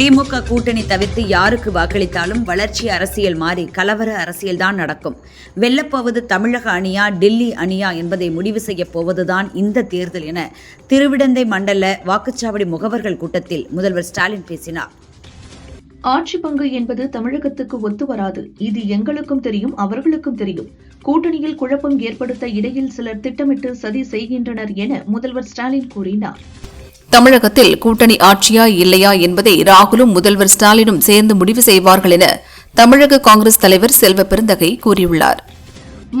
திமுக கூட்டணி தவிர்த்து யாருக்கு வாக்களித்தாலும் வளர்ச்சி அரசியல் மாறி கலவர அரசியல்தான் நடக்கும். வெல்லப்போவது தமிழக அணியா டெல்லி அணியா என்பதை முடிவு செய்யப் போவதுதான் இந்த தேர்தல் என திருவிடந்தை மண்டல வாக்குச்சாவடி முகவர்கள் கூட்டத்தில் முதல்வர் ஸ்டாலின் பேசினார். ஆட்சி பங்கு என்பது தமிழகத்துக்கு ஒத்து வராது. இது எங்களுக்கும் தெரியும், அவர்களுக்கும் தெரியும். கூட்டணியில் குழப்பம் ஏற்படுத்த இடையில் சிலர் திட்டமிட்டு சதி செய்கின்றனர் என முதல்வர் ஸ்டாலின் கூறினார். தமிழகத்தில் கூட்டணி ஆட்சியா இல்லையா என்பதை ராகுலும் முதல்வர் ஸ்டாலினும் சேர்ந்து முடிவு செய்வார்கள் என தமிழக காங்கிரஸ் தலைவர் செல்வ பெருந்தகை கூறியுள்ளார்.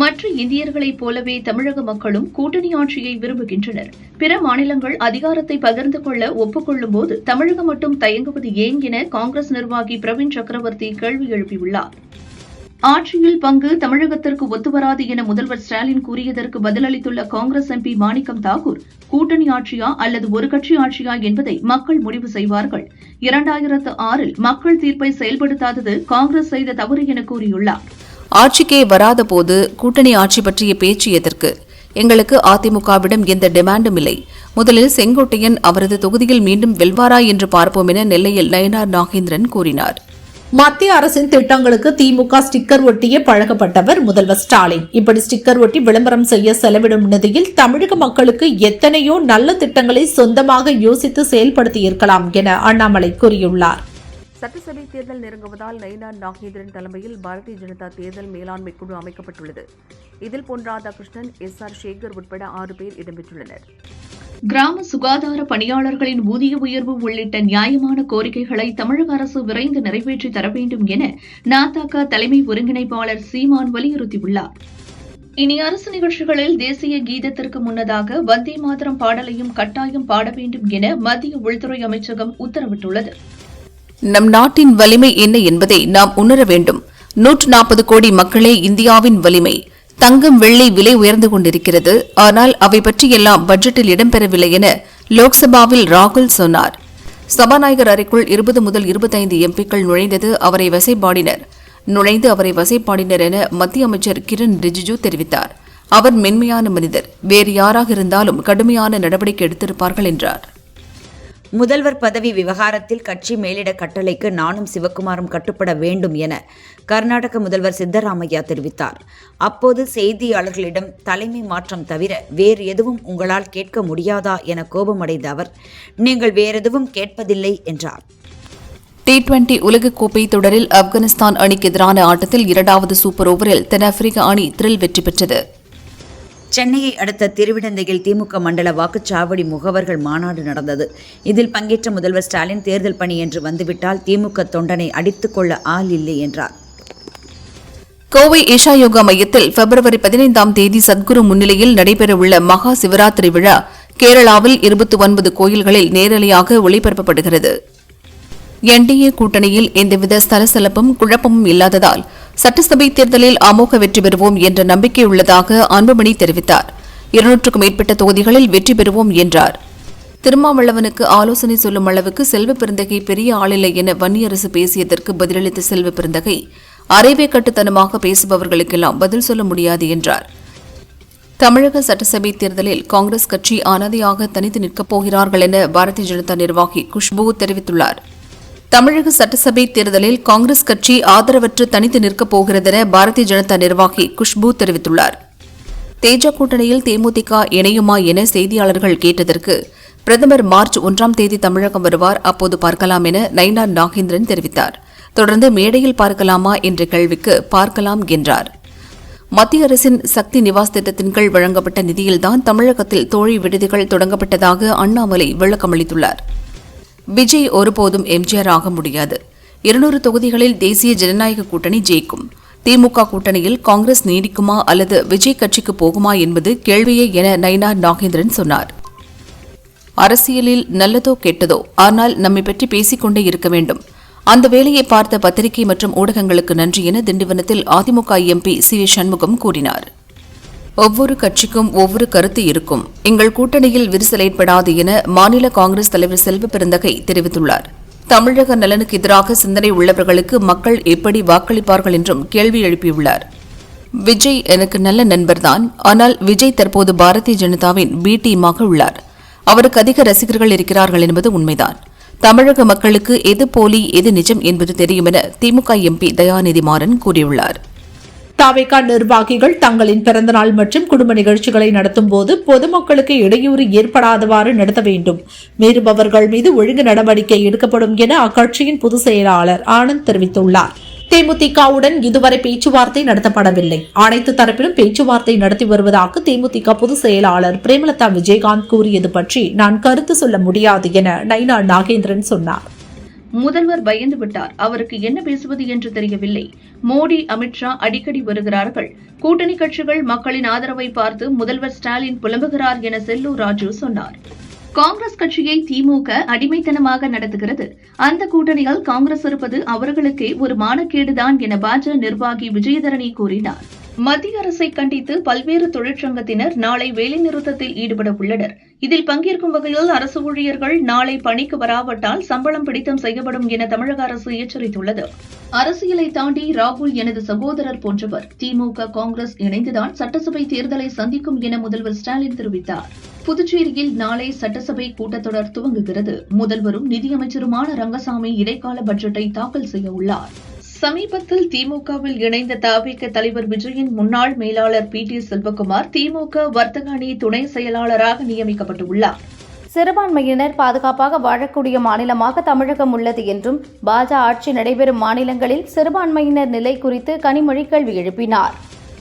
மற்ற இந்தியர்களைப் போலவே தமிழக மக்களும் கூட்டணி ஆட்சியை விரும்புகின்றனர். பிற மாநிலங்கள் அதிகாரத்தை பகிர்ந்து கொள்ள ஒப்புக்கொள்ளும் போது தமிழகம் மட்டும் தயங்குவது ஏன் என காங்கிரஸ் நிர்வாகி பிரவீன் சக்கரவர்த்தி கேள்வி எழுப்பியுள்ளார். ஆட்சியில் பங்கு தமிழகத்திற்கு ஒத்துவராது என முதல்வர் ஸ்டாலின் கூறியதற்கு பதிலளித்துள்ள காங்கிரஸ் எம்பி மாணிக்கம் தாக்கூர், கூட்டணி ஆட்சியா அல்லது ஒரு கட்சி ஆட்சியா என்பதை மக்கள் முடிவு செய்வார்கள். 2006 மக்கள் தீர்ப்பை செயல்படுத்தாதது காங்கிரஸ் செய்த தவறு என கூறியுள்ளார். ஆட்சிக்கே வராத போது கூட்டணி ஆட்சி பற்றிய பேச்சு எதற்கு? எங்களுக்கு அதிமுகவிடம் எந்த டிமாண்டும் இல்லை. முதலில் செங்கோட்டையன் அவரது தொகுதியில் மீண்டும் வெல்வாரா என்று பார்ப்போம் என நெல்லையில் நயினார் நாகேந்திரன் கூறினார். மத்திய அரசின் திட்டங்களுக்கு திமுக ஸ்டிக்கர் ஒட்டியே பழக்கப்பட்டவர் முதல்வர் ஸ்டாலின். இப்படி ஸ்டிக்கர் ஒட்டி விளம்பரம் செய்ய செலவிடும் நிதியில் தமிழக மக்களுக்கு எத்தனையோ நல்ல திட்டங்களை சொந்தமாக யோசித்து செயல்படுத்தியிருக்கலாம் என அண்ணாமலை கூறியுள்ளார். சட்டசபை தேர்தல் நெருங்குவதால் நயினார் நாகேந்திரன் தலைமையில் பாரதிய ஜனதா தேர்தல் மேலாண்மை குழு அமைக்கப்பட்டுள்ளது. இதில் பொன் ராதாகிருஷ்ணன், SR சேகர் உட்பட 6 பேர் இடம்பெற்றுள்ளனர். கிராம சுகாதார பணியாளர்களின் ஊதிய உயர்வு உள்ளிட்ட நியாயமான கோரிக்கைகளை தமிழக அரசு விரைந்து நிறைவேற்றி தர வேண்டும் என நாதக தலைமை ஒருங்கிணைப்பாளர் சீமான் வலியுறுத்தியுள்ளார். இனி அரசு நிகழ்ச்சிகளில் தேசிய கீதத்திற்கு முன்னதாக வந்தே மாதரம் பாடலையும் கட்டாயம் பாட வேண்டும் என மத்திய உள்துறை அமைச்சகம் உத்தரவிட்டுள்ளது. நம் நாட்டின் வலிமை என்ன என்பதை நாம் உணர வேண்டும். 140 கோடி மக்களே இந்தியாவின் வலிமை. தங்கம் வெள்ளி விலை உயர்ந்து கொண்டிருக்கிறது. ஆனால் அவை பற்றியெல்லாம் பட்ஜெட்டில் இடம்பெறவில்லை என லோக்சபாவில் ராகுல் சொன்னார். சபாநாயகர் அறைக்குள் 20 முதல் 25 எம்பிக்கள் நுழைந்து அவரை வசைப்பாடினர் என மத்திய அமைச்சர் கிரண் ரிஜிஜு தெரிவித்தார். அவர் மென்மையான மனிதர். வேறு யாராக இருந்தாலும் கடுமையான நடவடிக்கை எடுத்திருப்பார்கள் என்றார். முதல்வர் பதவி விவகாரத்தில் கட்சி மேலிட கட்டளைக்கு நானும் சிவக்குமாரும் கட்டுப்பட வேண்டும் என கர்நாடக முதல்வர் சித்தராமையா தெரிவித்தார். அப்போது செய்தியாளர்களிடம் தலைமை மாற்றம் தவிர வேறு எதுவும் உங்களால் கேட்க முடியாதா என கோபமடைந்த அவர், நீங்கள் வேறெதுவும் கேட்பதில்லை என்றார். T20 உலகக்கோப்பை தொடரில் ஆப்கானிஸ்தான் அணிக்கு எதிரான ஆட்டத்தில் 2வது சூப்பர் ஓவரில் தென்னாப்பிரிக்க அணி த்ரில் வெற்றி பெற்றது. சென்னையை அடுத்த திருவிடந்தையில் திமுக மண்டல வாக்குச்சாவடி முகவர்கள் மாநாடு நடந்தது. இதில் பங்கேற்ற முதல்வர் ஸ்டாலின், தேர்தல் பணி என்று வந்துவிட்டால் திமுக தொண்டனை அடித்துக் கொள்ள ஆள் இல்லை என்றார். கோவை ஈஷா யோகா மையத்தில் பிப்ரவரி 15ஆம் தேதி சத்குரு முன்னிலையில் நடைபெறவுள்ள மகா சிவராத்திரி விழா கேரளாவில் 29 கோயில்களில் நேரலையாக ஒளிபரப்பப்படுகிறது. NDA கூட்டணியில் எந்தவித சலசலப்பும் குழப்பமும் இல்லாததால் சட்டசபை தேர்தலில் அமோக வெற்றி பெறுவோம் என்ற நம்பிக்கை உள்ளதாக அன்புமணி தெரிவித்தார். 200க்கும் மேற்பட்ட தொகுதிகளில் வெற்றி பெறுவோம் என்றார். திருமாவளவனுக்கு ஆலோசனை சொல்லும் அளவுக்கு செல்வ பெருந்தகை பெரிய ஆளில்லை என வன்னியரசு பேசியதற்கு பதிலளித்த செல்வ பெருந்தகை, அரைவே கட்டுத்தனமாக பேசுபவர்களுக்கெல்லாம் பதில் சொல்ல முடியாது என்றார். தமிழக சட்டசபை தேர்தலில் காங்கிரஸ் கட்சி அனாதையாக தனித்து நிற்கப் போகிறார்கள் என பாரதிய ஜனதா நிர்வாகி குஷ்பு தெரிவித்துள்ளார். தமிழக சட்டசபை தேர்தலில் காங்கிரஸ் கட்சி ஆதரவற்று தனித்து நிற்கப் போகிறதென பாரதிய ஜனதா நிர்வாகி குஷ்பு தெரிவித்துள்ளார். தேஜ கூட்டணியில் தேமுதிக இணையுமா என செய்தியாளர்கள் கேட்டதற்கு பிரதமர் மார்ச் 1ஆம் தேதி தமிழகம் வருவார், அப்போது பார்க்கலாம் என நயினார் நாகேந்திரன் தெரிவித்தார். தொடர்ந்து மேடையில் பார்க்கலாமா என்ற கேள்விக்கு பார்க்கலாம் என்றார். மத்திய அரசின் சக்தி நிவாஸ் திட்டத்தின் கீழ் வழங்கப்பட்ட நிதியில்தான் தமிழகத்தில் தோழி விடுதிகள் தொடங்கப்பட்டதாக அண்ணாமலை விளக்கமளித்துள்ளார். விஜய் ஒருபோதும் எம்ஜிஆர் ஆக முடியாது. 200 தொகுதிகளில் தேசிய ஜனநாயக கூட்டணி ஜெயிக்கும். திமுக கூட்டணியில் காங்கிரஸ் நீடிக்குமா அல்லது விஜய் கட்சிக்கு போகுமா என்பது கேள்வியே என நயினார் நாகேந்திரன் சொன்னார். அரசியலில் நல்லதோ கெட்டதோ, ஆனால் நம்மை பற்றி பேசிக்கொண்டே இருக்க வேண்டும். அந்த வேலையை பார்த்த பத்திரிகை மற்றும் ஊடகங்களுக்கு நன்றி என திண்டிவனத்தில் அதிமுக MP சி. சண்முகம் கூறினார். ஒவ்வொரு கட்சிக்கும் ஒவ்வொரு கருத்து இருக்கும். எங்கள் கூட்டணியில் விரிசல் ஏற்படாது என மாநில காங்கிரஸ் தலைவர் செல்வ பெருந்தகை தெரிவித்துள்ளார். தமிழக நலனுக்கு எதிராக சிந்தனை உள்ளவர்களுக்கு மக்கள் எப்படி வாக்களிப்பார்கள் என்றும் கேள்வி எழுப்பியுள்ளார். விஜய் எனக்கு நல்ல நண்பர்தான். ஆனால் விஜய் தற்போது பாரதிய ஜனதாவின் B டீமாக உள்ளார். அவருக்கு அதிக ரசிகர்கள் இருக்கிறார்கள் என்பது உண்மைதான். தமிழக மக்களுக்கு எது போலி எது நிஜம் என்பது தெரியும் என திமுக எம்பி தயாநிதி மாறன் கூறியுள்ளார். தாவேகா நிர்வாகிகள் தங்களின் பிறந்தநாள் மற்றும் குடும்ப நிகழ்ச்சிகளை நடத்தும் போது பொதுமக்களுக்கு இடையூறு ஏற்படாதவாறு நடத்த வேண்டும். மீறுபவர்கள் மீது ஒழுங்கு நடவடிக்கை எடுக்கப்படும் என அக்கட்சியின் பொதுச் செயலாளர் ஆனந்த் தெரிவித்துள்ளார். தேமுதிகவுடன் இதுவரை பேச்சுவார்த்தை நடத்தப்படவில்லை. அனைத்து தரப்பிலும் பேச்சுவார்த்தை நடத்தி வருவதாக தேமுதிக பொதுச் செயலாளர் பிரேமலதா விஜயகாந்த் கூறியது பற்றி நான் கருத்து சொல்ல முடியாது என நயினா நாகேந்திரன் சொன்னார். முதல்வர் பயந்து விட்டார். அவருக்கு என்ன பேசுவது என்று தெரியவில்லை. மோடி, அமித்ஷா அடிக்கடி வருகிறார்கள். கூட்டணி கட்சிகள் மக்களின் ஆதரவை பார்த்து முதல்வர் ஸ்டாலின் புலம்புகிறார் என செல்லூர் ராஜு சொன்னார். காங்கிரஸ் கட்சியை திமுக அடிமைத்தனமாக நடத்துகிறது. அந்த கூட்டணியில் காங்கிரஸ் இருப்பது அவர்களுக்கே ஒரு மானக்கேடுதான் என பாஜக நிர்வாகி விஜயதரணி கூறினார். மத்திய அரசை கண்டித்து பல்வேறு தொழிற்சங்கத்தினர் நாளை வேலைநிறுத்தத்தில் ஈடுபட உள்ளனர். இதில் பங்கேற்கும் வகையில் அரசு ஊழியர்கள் நாளை பணிக்கு வராவிட்டால் சம்பளம் பிடித்தம் செய்யப்படும் என தமிழக அரசு எச்சரித்துள்ளது. அரசியலை தாண்டி ராகுல் எனது சகோதரர் போன்றவர். திமுக, காங்கிரஸ் இணைந்துதான் சட்டசபை தேர்தலை சந்திக்கும் என முதல்வர் ஸ்டாலின் தெரிவித்தார். புதுச்சேரியில் நாளை சட்டசபை கூட்டத்தொடர் துவங்குகிறது. முதல்வரும் நிதியமைச்சருமான ரங்கசாமி இடைக்கால பட்ஜெட்டை தாக்கல் செய்ய உள்ளார். சமீபத்தில் திமுகவில் இணைந்த தவிக தலைவர் விஜயின் முன்னாள் மேலாளர் PT செல்வகுமார் திமுக வர்த்தக அணி துணை செயலாளராக நியமிக்கப்பட்டுள்ளார். சிறுபான்மையினர் பாதுகாப்பாக வாழக்கூடிய மாநிலமாக தமிழகம் உள்ளது என்றும் பாஜக ஆட்சி நடைபெறும் மாநிலங்களில் சிறுபான்மையினர் நிலை குறித்து கனிமொழி கேள்வி எழுப்பினார்.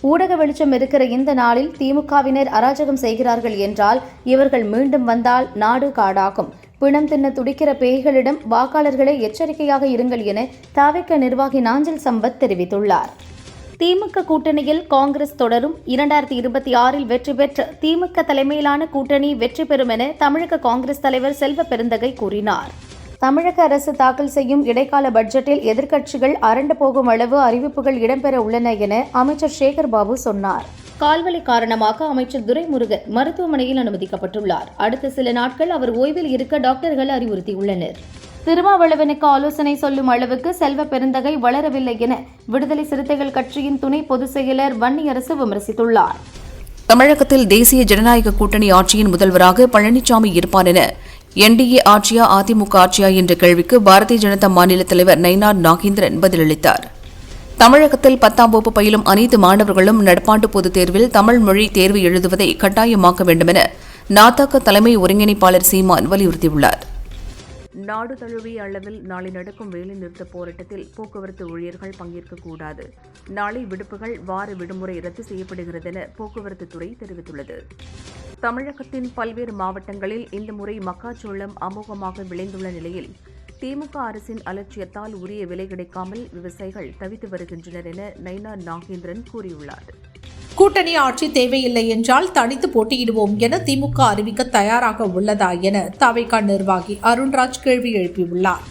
ஊடக வெளிச்சம் இருக்கிற இந்த நாளில் திமுகவினர் அராஜகம் செய்கிறார்கள் என்றால் இவர்கள் மீண்டும் வந்தால் நாடு காடாகும். பிணம் தின்ன துடிக்கிற பேய்களிடம் வாக்காளர்களே எச்சரிக்கையாக இருங்கள் என தவிக நிர்வாகி நாஞ்சில் சம்பத் தெரிவித்துள்ளார். திமுக கூட்டணியில் காங்கிரஸ் தொடரும். 2026 வெற்றி பெற்ற திமுக தலைமையிலான கூட்டணி வெற்றி பெறும் என தமிழக காங்கிரஸ் தலைவர் செல்வ பெருந்தகை கூறினார். தமிழக அரசு தாக்கல் செய்யும் இடைக்கால பட்ஜெட்டில் எதிர்க்கட்சிகள் அரண்டு போகும் அளவு அறிவிப்புகள் இடம்பெற உள்ளன என அமைச்சர் சேகர் பாபு சொன்னார். கால்வலி காரணமாக அமைச்சர் துரைமுருகன் மருத்துவமனையில் அனுமதிக்கப்பட்டுள்ளார். அடுத்த சில நாட்கள் அவர் ஓய்வில் இருக்க டாக்டர்கள் அறிவுறுத்தியுள்ளனர். திருமாவளவனுக்கு ஆலோசனை சொல்லும் அளவுக்கு செல்வ பெருந்தகை வளரவில்லை என விடுதலை சிறுத்தைகள் கட்சியின் துணை பொதுச் செயலர் வன்னியரசு விமர்சித்துள்ளார். தமிழகத்தில் தேசிய ஜனநாயக கூட்டணி ஆட்சியின் முதல்வராக பழனிசாமி இருப்பார் என NDA ஆட்சியா அதிமுக ஆட்சியா என்ற கேள்விக்கு பாரதிய ஜனதா மாநில தலைவர் நயினா நாகேந்திரன் பதிலளித்தார். தமிழகத்தில் 10ஆம் வகுப்பு பயிலும் அனைத்து மாணவர்களும் நடப்பாண்டு பொதுத் தேர்வில் தமிழ் மொழி தேர்வு எழுதுவதை கட்டாயமாக்க வேண்டுமென நாதக தலைமை ஒருங்கிணைப்பாளர் சீமான் வலியுறுத்தியுள்ளார். நாடு தழுவிய அளவில் நாளை நடக்கும் வேலைநிறுத்த போராட்டத்தில் போக்குவரத்து ஊழியர்கள் பங்கேற்கக்கூடாது. நாளை விடுப்புகள், வார விடுமுறை ரத்து செய்யப்படுகிறது என போக்குவரத்து துறை தெரிவித்துள்ளது. தமிழகத்தின் பல்வேறு மாவட்டங்களில் இந்த முறை மக்காச்சோளம் அமோகமாக விளைந்துள்ள நிலையில் திமுக அரசின் அலட்சியத்தால் உரிய விலை கிடைக்காமல் விவசாயிகள் தவித்து வருகின்றனர் என நயினா நாகேந்திரன் கூறியுள்ளார். கூட்டணி ஆட்சி தேவையில்லை என்றால் தனித்து போட்டியிடுவோம் என திமுக அறிவிக்க தயாராக உள்ளதா என தவிக நிர்வாகி அருண்ராஜ் கேள்வி எழுப்பியுள்ளார்.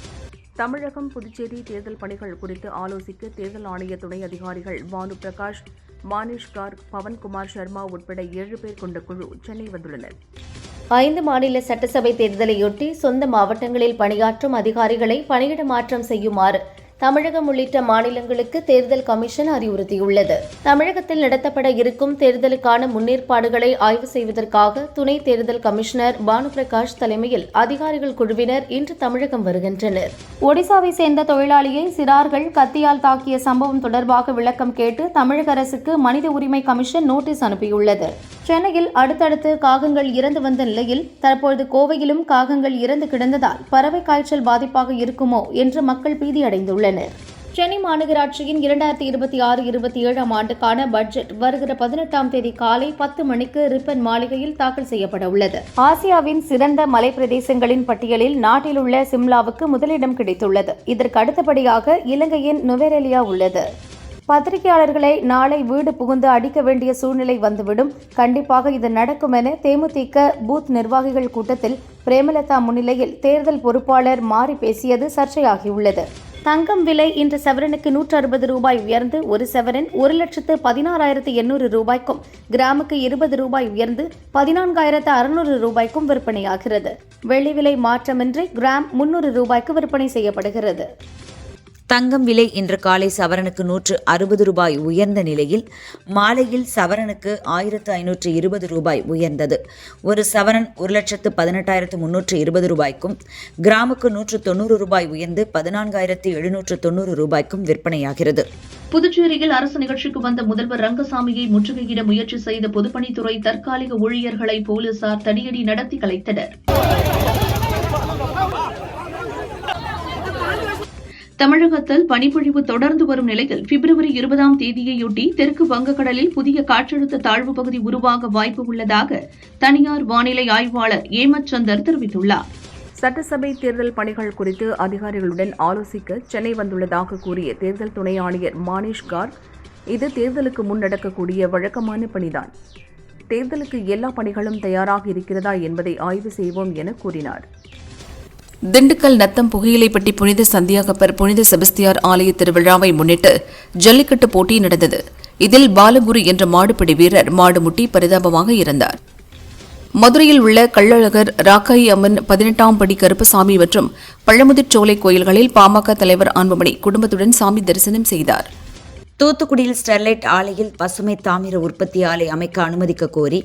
தமிழகம், புதுச்சேரி தேர்தல் பணிகள் குறித்து ஆலோசிக்க தேர்தல் ஆணைய துணை அதிகாரிகள் பானு பிரகாஷ், மானிஷ் கார்க், பவன்குமார் சர்மா உட்பட 7 பேர் கொண்ட குழு சென்னை வந்துள்ளனர். 5 மாநில சட்டசபை தேர்தலையொட்டி சொந்த மாவட்டங்களில் பணியாற்றும் அதிகாரிகளை பணியிட மாற்றம் செய்யுமாறு தமிழகம் உள்ளிட்ட மாநிலங்களுக்கு தேர்தல் கமிஷன் அறிவுறுத்தியுள்ளது. தமிழகத்தில் நடத்தப்பட இருக்கும் தேர்தலுக்கான முன்னேற்பாடுகளை ஆய்வு செய்வதற்காக துணை தேர்தல் கமிஷனர் பானு பிரகாஷ் தலைமையில் அதிகாரிகள் குழுவினர் இன்று தமிழகம் வருகின்றனர். ஒடிசாவை சேர்ந்த தொழிலாளியை சிறார்கள் கத்தியால் தாக்கிய சம்பவம் தொடர்பாக விளக்கம் கேட்டு தமிழக அரசுக்கு மனித உரிமை கமிஷன் நோட்டீஸ் அனுப்பியுள்ளது. சென்னையில் அடுத்தடுத்து காகங்கள் இறந்து வந்த நிலையில் தற்போது கோவையிலும் காகங்கள் இறந்து கிடந்ததால் பறவை காய்ச்சல் பாதிப்பாக இருக்குமோ என்று மக்கள் பீதியடைந்துள்ளனர். சென்னை மாநகராட்சியின் 2026-27 ஆண்டுக்கான பட்ஜெட் வருகிற 18ஆம் தேதி காலை 10 மணிக்கு ரிப்பன் மாளிகையில் தாக்கல் செய்யப்பட உள்ளது. ஆசியாவின் சிறந்த மலைப்பிரதேசங்களின் பட்டியலில் நாட்டில் உள்ள சிம்லாவுக்கு முதலிடம் கிடைத்துள்ளது. இதற்கு அடுத்தபடியாக இலங்கையின் நுவரெலியா உள்ளது. பத்திரிகையாளர்களை நாளை வீடு புகுந்து அடிக்க வேண்டிய சூழ்நிலை வந்துவிடும். கண்டிப்பாக இது நடக்கும் என தேமுதிக பூத் நிர்வாகிகள் கூட்டத்தில் பிரேமலதா முன்னிலையில் தேர்தல் பொறுப்பாளர் மாறி பேசியது சர்ச்சையாகியுள்ளது. தங்கம் விலை இன்று சவரனுக்கு 160 ரூபாய் உயர்ந்து ஒரு சவரன் 1,16,800 ரூபாய்க்கும், கிராமுக்கு 20 ரூபாய் உயர்ந்து 14,600 ரூபாய்க்கும் விற்பனையாகிறது. வெள்ளி விலை மாற்றமின்றி கிராம் 300 ரூபாய்க்கு விற்பனை செய்யப்படுகிறது. தங்கம் விலை இன்று காலை சவரனுக்கு 160 ரூபாய் உயர்ந்த நிலையில் மாலையில் சவரனுக்கு 1520 ரூபாய் உயர்ந்தது. ஒரு சவரன் 1,18,320 ரூபாய்க்கும் கிராமுக்கு 190 ரூபாய் உயர்ந்து 14,790 ரூபாய்க்கும் விற்பனையாகிறது. புதுச்சேரியில் அரசு நிகழ்ச்சிக்கு வந்த முதல்வர் ரங்கசாமியை முற்றுகையிட முயற்சி செய்த பொதுப்பணித்துறை தற்காலிக ஊழியர்களை போலீசார் தடியடி நடத்தி கலைத்தனர். தமிழகத்தில் பனிப்பொழிவு தொடர்ந்து வரும் நிலையில் பிப்ரவரி 20ஆம் தேதியையொட்டி தெற்கு வங்கக்கடலில் புதிய காற்றழுத்த தாழ்வு பகுதி உருவாக வாய்ப்பு உள்ளதாக தனியார் வானிலை ஆய்வாளர் ஏமத் சந்தர் தெரிவித்துள்ளார். சட்டசபை தேர்தல் பணிகள் குறித்து அதிகாரிகளுடன் ஆலோசிக்க சென்னை வந்துள்ளதாக கூறிய தேர்தல் துணை ஆணையர் மானிஷ் கார்க், இது தேர்தலுக்கு முன் நடக்கக்கூடிய வழக்கமான பணிதான். தேர்தலுக்கு எல்லா பணிகளும் தயாராக இருக்கிறதா என்பதை ஆய்வு செய்வோம் என கூறினார். திண்டுக்கல் நத்தம் புகையிலைப்பட்டி புனித சந்தியாகப்பர் புனித செபஸ்தியார் ஆலய திருவிழாவை முன்னிட்டு ஜல்லிக்கட்டு போட்டி நடந்தது. இதில் பாலகுரு என்ற மாடுபிடி வீரர் மாடு முட்டி பரிதாபமாக இறந்தார். மதுரையில் உள்ள கள்ளழகர், ராக்காயி அம்மன், 18ஆம் படி கருப்பசாமி மற்றும் பழமுதிர்ச்சோலை கோயில்களில் பாமக தலைவர் அன்புமணி குடும்பத்துடன் சாமி தரிசனம் செய்தார். தூத்துக்குடியில் ஸ்டெர்லைட் ஆலையில் பசுமை தாமிர உற்பத்தி ஆலை அமைக்க அனுமதிக்க கோரி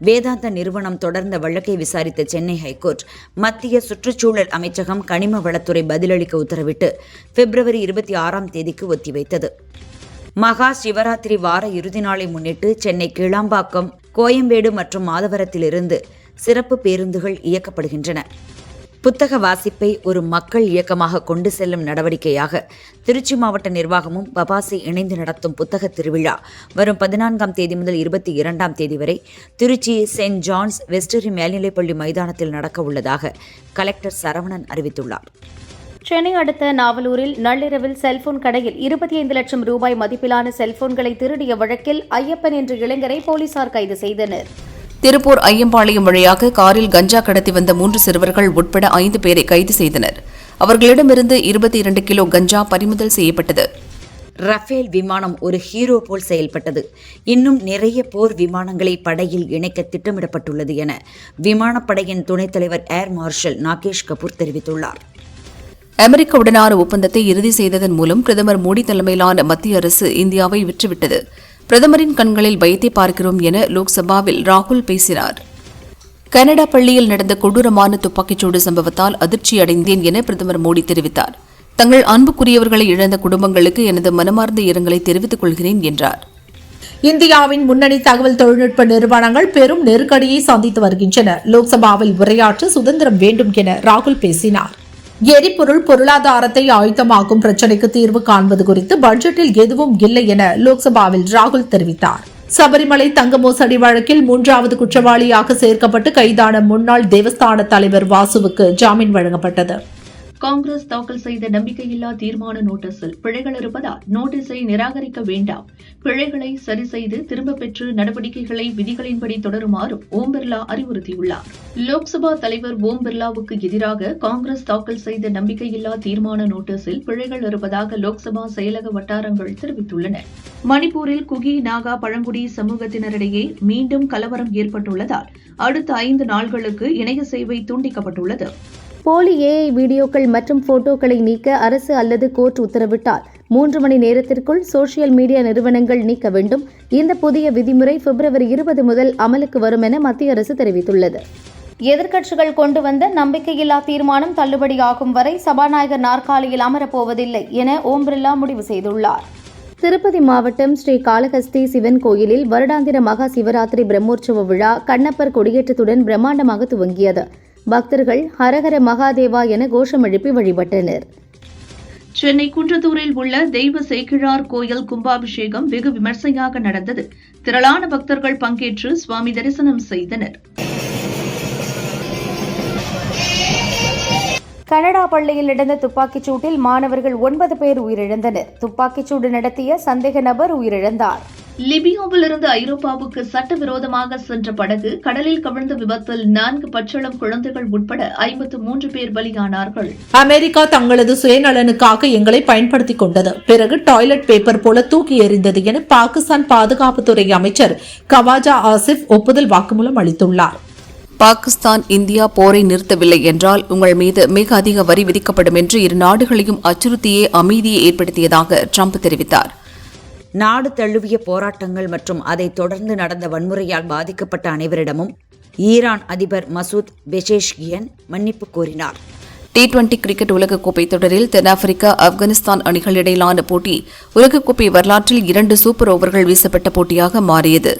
வேதாந்தா நிறுவனம் தொடர்ந்த வழக்கை விசாரித்த சென்னை ஹைகோர்ட் மத்திய சுற்றுச்சூழல் அமைச்சகம் கனிம வளத்துறை பதிலளிக்க உத்தரவிட்டு பிப்ரவரி 26ஆம் தேதிக்கு ஒத்திவைத்தது. மகா சிவராத்திரி வார இறுதி நாளை முன்னிட்டு சென்னை கிளாம்பாக்கம், கோயம்பேடு மற்றும் மாதவரத்திலிருந்து சிறப்பு பேருந்துகள் இயக்கப்படுகின்றன. புத்தக வாசிப்பை ஒரு மக்கள் இயக்கமாக கொண்டு செல்லும் நடவடிக்கையாக திருச்சி மாவட்ட நிர்வாகமும் பபாசி இணைந்து நடத்தும் புத்தக திருவிழா வரும் 14ஆம் தேதி முதல் 22ஆம் தேதி வரை திருச்சி செயின்ட் ஜான்ஸ் வெஸ்டரி மேல்நிலைப்பள்ளி மைதானத்தில் நடக்க உள்ளதாக கலெக்டர் சரவணன் அறிவித்துள்ளார். சென்னை அடுத்த நாவலூரில் நள்ளிரவில் செல்போன் கடையில் 25 லட்சம் ரூபாய் மதிப்பிலான செல்போன்களை திருடிய வழக்கில் ஐயப்பன் என்ற இளைஞரை போலீசார் கைது செய்தனர். திருப்பூர் ஐயம்பாளையம் வழியாக காரில் கஞ்சா கடத்தி வந்த 3 சிறுவர்கள் உட்பட 5 பேரை கைது செய்தனர். அவர்களிடமிருந்து 22 கிலோ கஞ்சா பறிமுதல் செய்யப்பட்டது. ரஃபேல் விமானம் ஒரு ஹீரோ போல் செயல்பட்டது. இன்னும் நிறைய போர் விமானங்களை படையில் இணைக்க திட்டமிடப்பட்டுள்ளது என விமானப்படையின் துணைத் தலைவர் ஏர் மார்ஷல் நாகேஷ் கபூர் தெரிவித்துள்ளார். அமெரிக்காவுடனான ஒப்பந்தத்தை இறுதி செய்ததன் மூலம் பிரதமர் மோடி தலைமையிலான மத்திய அரசு இந்தியாவை விற்றுவிட்டது. பிரதமரின் கண்களில் பயத்தை பார்க்கிறோம் என லோக்சபாவில் ராகுல் பேசினார். கனடா பள்ளியில் நடந்த கொடூரமான துப்பாக்கிச்சூடு சம்பவத்தால் அதிர்ச்சி அடைந்தேன் என பிரதமர் மோடி தெரிவித்தார். தங்கள் அன்புக்குரியவர்களை இழந்த குடும்பங்களுக்கு எனது மனமார்ந்த இரங்கலை தெரிவித்துக் கொள்கிறேன் என்றார். இந்தியாவின் முன்னணி தகவல் தொழில்நுட்ப நிறுவனங்கள் பெரும் நெருக்கடியை சந்தித்து வருகின்றன. லோக்சபாவில் உரையாற்ற சுதந்திரம் வேண்டும் என ராகுல் பேசினார். எரிபொருள் பொருளாதாரத்தை ஆயுதமாக்கும் பிரச்சினைக்கு தீர்வு காண்பது குறித்து பட்ஜெட்டில் எதுவும் இல்லை என லோக்சபாவில் ராகுல் தெரிவித்தார். சபரிமலை தங்க மோசடி வழக்கில் 3வது குற்றவாளியாக சேர்க்கப்பட்டு கைதான முன்னாள் தேவஸ்தான தலைவர் வாசுவுக்கு ஜாமீன் வழங்கப்பட்டது. காங்கிரஸ் தாக்கல் செய்த நம்பிக்கையில்லா தீர்மான நோட்டீஸில் பிழைகள் இருப்பதால் நோட்டீஸை நிராகரிக்க வேண்டாம், பிழைகளை சரி செய்து திரும்பப் பெற்று நடவடிக்கைகளை விதிகளின்படி தொடருமாறும் ஓம் பிர்லா அறிவுறுத்தியுள்ளார். லோக்சபா தலைவர் ஓம் பிர்லாவுக்கு எதிராக காங்கிரஸ் தாக்கல் செய்த நம்பிக்கையில்லா தீர்மான நோட்டீஸில் பிழைகள் இருப்பதாக லோக்சபா செயலக வட்டாரங்கள் தெரிவித்துள்ளன. மணிப்பூரில் குகி, நாகா பழங்குடி சமூகத்தினரிடையே மீண்டும் கலவரம் ஏற்பட்டுள்ளதால் அடுத்த 5 நாட்களுக்கு இணைய சேவை துண்டிக்கப்பட்டுள்ளது. போலி ஏஐ வீடியோக்கள் மற்றும் போட்டோக்களை நீக்க அரசு அல்லது கோர்ட் உத்தரவிட்டால் 3 மணி நேரத்திற்குள் சோசியல் மீடியா நிறுவனங்கள் நீக்க வேண்டும். இந்த புதிய விதிமுறை பிப்ரவரி 20 முதல் அமலுக்கு வரும் என மத்திய அரசு தெரிவித்துள்ளது. எதிர்க்கட்சிகள் கொண்டு வந்த நம்பிக்கையில்லா தீர்மானம் தள்ளுபடியாகும் வரை சபாநாயகர் நாற்காலியில் அமரப்போவதில்லை என ஓம் பிர்லா முடிவு செய்துள்ளார். திருப்பதி மாவட்டம் ஸ்ரீ காளஹஸ்தி சிவன் கோயிலில் வருடாந்திர மகா சிவராத்திரி பிரம்மோற்சவ விழா கண்ணப்பர் கொடியேற்றத்துடன் பிரம்மாண்டமாக துவங்கியது. பக்தர்கள் ஹரஹர மகாதேவா என கோஷம் எழுப்பி வழிபட்டனர். சென்னை குன்றத்தூரில் உள்ள தெய்வ சேக்கிழார் கோயில் கும்பாபிஷேகம் வெகு விமர்சையாக நடந்தது. திரளான பக்தர்கள் பங்கேற்று சுவாமி தரிசனம் செய்தனர். கனடா பள்ளியில் நடந்த துப்பாக்கிச் சூட்டில் மாணவர்கள் 9 பேர் உயிரிழந்தனர். துப்பாக்கிச்சூடு நடத்திய சந்தேக நபர் உயிரிழந்தார். லிபியாவிலிருந்து ஐரோப்பாவுக்கு சட்டவிரோதமாக சென்ற படகு கடலில் கவிழ்ந்த விபத்தில் 4 பச்சிளம் குழந்தைகள் உட்பட 53 பேர் பலியானார்கள். அமெரிக்கா தங்களது சுயநலனுக்காக எங்களை பயன்படுத்திக் கொண்டது, பிறகு டாய்லெட் பேப்பர் போல தூக்கி எறிந்தது என பாகிஸ்தான் பாதுகாப்புத்துறை அமைச்சர் கவாஜா ஆசிப் ஒப்புதல் வாக்குமூலம் அளித்துள்ளார். பாகிஸ்தான் இந்தியா போரை நிறுத்தவில்லை என்றால் உங்கள் மீது மிக அதிக வரி விதிக்கப்படும் என்று இரு நாடுகளையும் அச்சுறுத்தியே அமைதியை ஏற்படுத்தியதாக ட்ரம்ப் தெரிவித்தார். நாடு தழுவிய போராட்டங்கள் மற்றும் அதைத் தொடர்ந்து நடந்த வன்முறையால் பாதிக்கப்பட்ட அனைவரிடமும் ஈரான் அதிபர் மசூத் பெஷேஷ்கியன் மன்னிப்பு கோரினார். T20 கிரிக்கெட் உலகக்கோப்பை தொடரில் தென்னாப்பிரிக்கா ஆப்கானிஸ்தான் அணிகள் இடையிலான போட்டி உலகக்கோப்பை வரலாற்றில் 2 சூப்பர் ஓவர்கள் வீசப்பட்ட போட்டியாக மாறியது.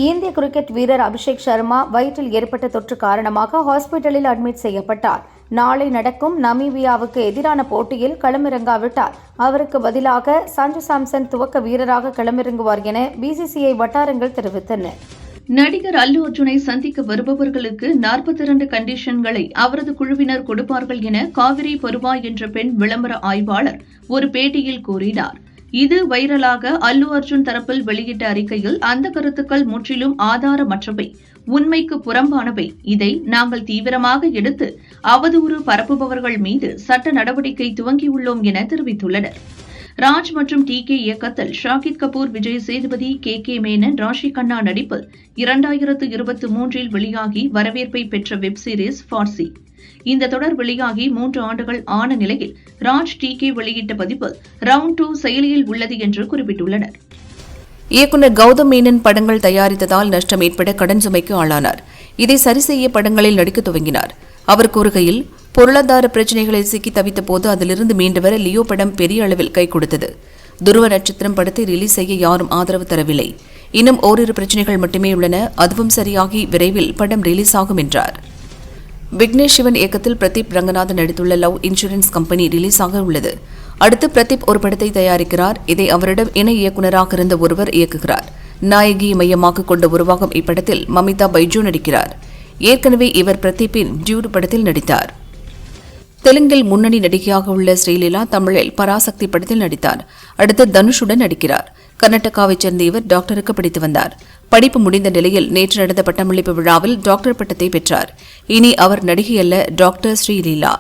இந்திய கிரிக்கெட் வீரர் அபிஷேக் சர்மா வயிற்றில் ஏற்பட்ட தொற்று காரணமாக ஹாஸ்பிட்டலில் அட்மிட் செய்யப்பட்டார். நாளை நடக்கும் நமீபியாவுக்கு எதிரான போட்டியில் களமிறங்காவிட்டார். அவருக்கு பதிலாக சஞ்சு சாம்சன் துவக்க வீரராக களமிறங்குவார் என BCCI வட்டாரங்கள் தெரிவித்தன. நடிகர் அல்லு அர்ஜுனை சந்திக்க வருபவர்களுக்கு 42 கண்டிஷன்களை அவரது குழுவினர் கொடுப்பார்கள் என காவிரி பருவா என்ற பெண் விளம்பர ஆய்வாளர் ஒரு பேட்டியில் கூறினார். இது வைரலாக அல்லு அர்ஜுன் தரப்பில் வெளியிட்ட அறிக்கையில் அந்த கருத்துக்கள் முற்றிலும் ஆதாரமற்றவை, உண்மைக்கு புறம்பானவை. இதை நாங்கள் தீவிரமாக எடுத்து அவதூறு பரப்புபவர்கள் மீது சட்ட நடவடிக்கை துவங்கியுள்ளோம் என தெரிவித்துள்ளனர். ராஜ் மற்றும் TK இயக்கத்தில் ஷாகித் கபூர், விஜய் சேதுபதி, KK மேனன், ராஷி கண்ணா நடிப்பில் 2023 வெளியாகி வரவேற்பை பெற்ற வெப் சீரிஸ் ஃபார்சி. இந்த தொடர் வெளியாகி 3 ஆண்டுகள் ஆன நிலையில் ராஜ் TK வெளியிட்ட பதிப்பில் ரவுண்ட் 2 செயலியில் உள்ளது என்று குறிப்பிட்டுள்ளனர். இயக்குநர் கௌதம் மேனன் படங்கள் தயாரித்ததால் நஷ்டம் ஏற்பட கடன் சுமைக்கு ஆளானார். இதை சரிசெய்ய படங்களில் நடிக்க துவங்கினார். அவர் கூறுகையில், பொருளாதார பிரச்சினைகளில் சிக்கி தவித்த போது அதிலிருந்து மீண்டு வர லியோ படம் பெரிய அளவில் கை கொடுத்தது. துருவ நட்சத்திரம் படத்தை ரிலீஸ் செய்ய யாரும் ஆதரவு தரவில்லை. இன்னும் ஓரிரு பிரச்சினைகள் மட்டுமே உள்ளன, அதுவும் சரியாகி விரைவில் படம் ரிலீஸ் ஆகும் என்றார். விக்னேஷ் சிவன் இயக்கத்தில் பிரதீப் ரங்கநாதன் நடித்துள்ள லவ் இன்சூரன்ஸ் கம்பெனி ரிலீஸ் ஆக உள்ளது. அடுத்து பிரதீப் ஒரு படத்தை தயாரிக்கிறார். இதை அவரிடம் இணை இயக்குநராக இருந்த ஒருவர் இயக்குகிறார். நாயகியை மையமாக கொண்டு உருவாகும் இப்படத்தில் மமிதா பைஜு நடிக்கிறார். ஏற்கனவே இவர் பிரதீப்பின் டியூட் படத்தில் நடித்தார். தெலுங்கில் முன்னணி நடிகையாக உள்ள ஸ்ரீலீலா தமிழில் பராசக்தி படத்தில் நடித்தார். அடுத்து தனுஷுடன் நடிக்கிறார். கர்நாடகாவைச் சேர்ந்த இவர் டாக்டருக்கு படித்து வந்தார். படிப்பு முடிந்த நிலையில் நேற்று நடந்த பட்டமளிப்பு விழாவில் டாக்டர் பட்டத்தை பெற்றார். இனி அவர் நடிகை அல்ல, டாக்டர் ஸ்ரீலீலா.